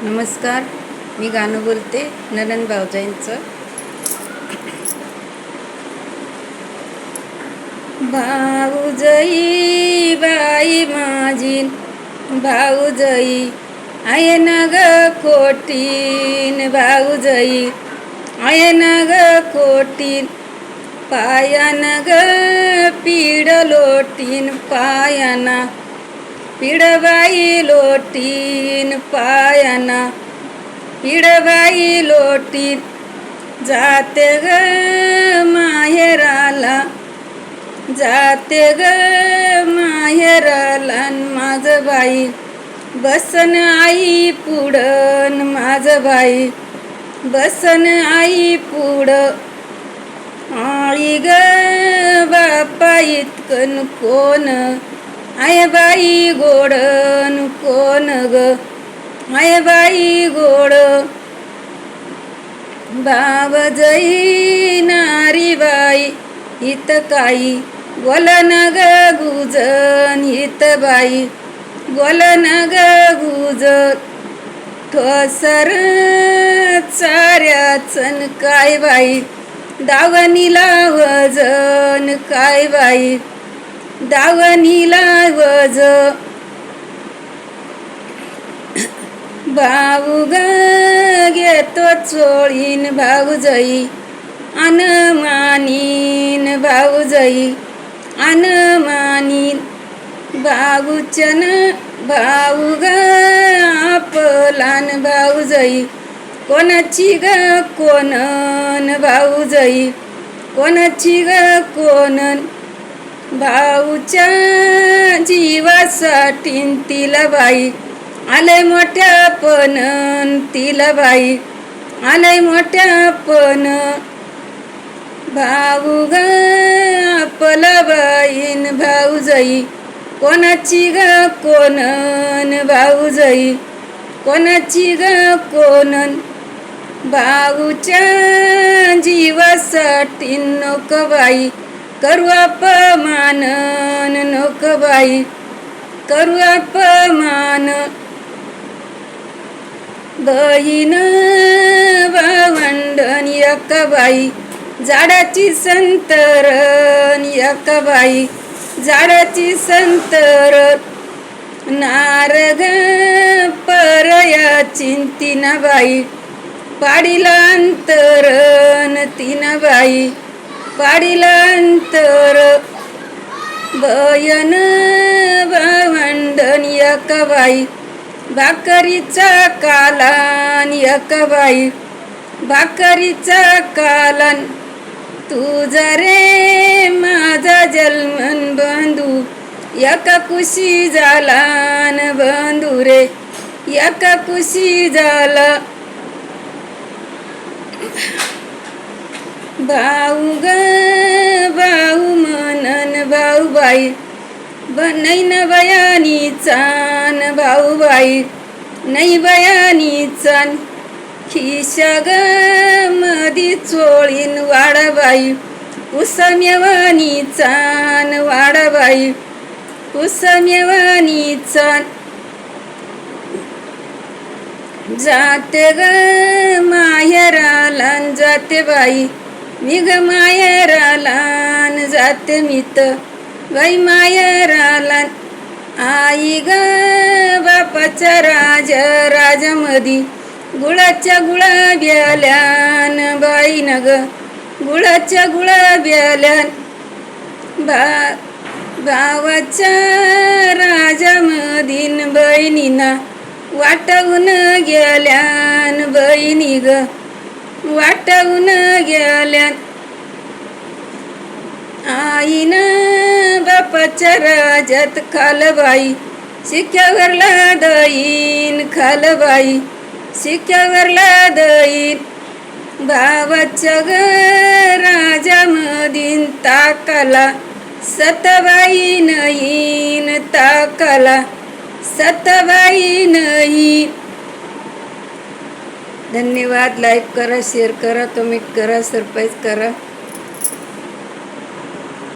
नमस्कार, मी गाणं बोलते ननंद भाऊजाईंचं. भाऊजाई बाई माझी भाऊजाई आहे ना ग कोटीन, भाऊजाई आहे ना ग कोटीन, पायाना ग पीड लोटीन, पायाना पिडबाई लोटीन, पायाना पिडबाई लोटीन, जाते ग माहेराला, जाते ग माहेराला, माझं बाई बसन आई पुढं, माझं बाई बसन आई पुढं, आई ग बापा इतकन कोण आय बाई गोडन कोण ग, आय बाई गोड, भावजई नारी बाई हित काही बोलन ग गुजन, हित बाई बोलन ग गुजन, ठोसर चाऱ्याचन काय बाई दावणीला वजन, काय बाई दावणीला वज, भाऊ ग घेतो चोळीन, भाऊजाई अन मानीन, भाऊजाई अन मानीन, भाऊचन भाऊ ग आपलान, भाऊजाई कोणाची ग कोणन, भाऊजाई कोणाची ग कोणन, भाऊच्या जीवासाठी तिला बाई आलय मोठ्या पण, तिला बाई आलय मोठ्या पण, भाऊ ग आपला बाईन, भाऊजाई कोणाची ग कोणन, भाऊजाई कोणाची ग कोणन, भाऊच्या जीवासाठी नको बाई करू अपमान, नको बाई करू अपमान, बहीण भावंडन एक बाई झाडाची संतरन, एक बाई झाडाची संतरन, नारग परया चिंतीना बाई पाडीला अंतरन, तीना बाई पाडीला अंतर, बयन भावंडन एक बाई भाकरीचा कालन, एक बाई भाकरीचा कालन, तुझा रे माझा जन्मन बंधू एका कुशी झालान, बंधू रे एका कुशी झाला, भाऊ ग भाऊ म्हणन भाऊ बाई बनैन बयानी चान, भाऊ बाई नाही बयानी चान, खिशा ग मधी चोळीन वाडाबाई उसम्यवानी चान, वाडाबाई उसम्यवानी चान, जाते ग माहेराला, जाते बाई मी ग माहेराला, जाते मी तर बाई माहेराला, आई ग बापाच्या राजामधी गुळाच्या गुळाब्याल्यान, बाई न ग गुळाच्या गुळाब्याल्यान, भावाच्या राजामधीन बहिणीना वाटवून गेल्यान, बहिणी ग वाटवून गेल्यान, आईन बापाच्या राजात खालबाई शिक्यावरला दईन, खालबाई शिक्यावरला दईन, भावाच्या ग राजामधीन ताकाला सतबाई नईन, ताकाला सतबाई नईन. धन्यवाद. लाईक करा, शेअर करा, कमेंट करा, सरप्राईज करा.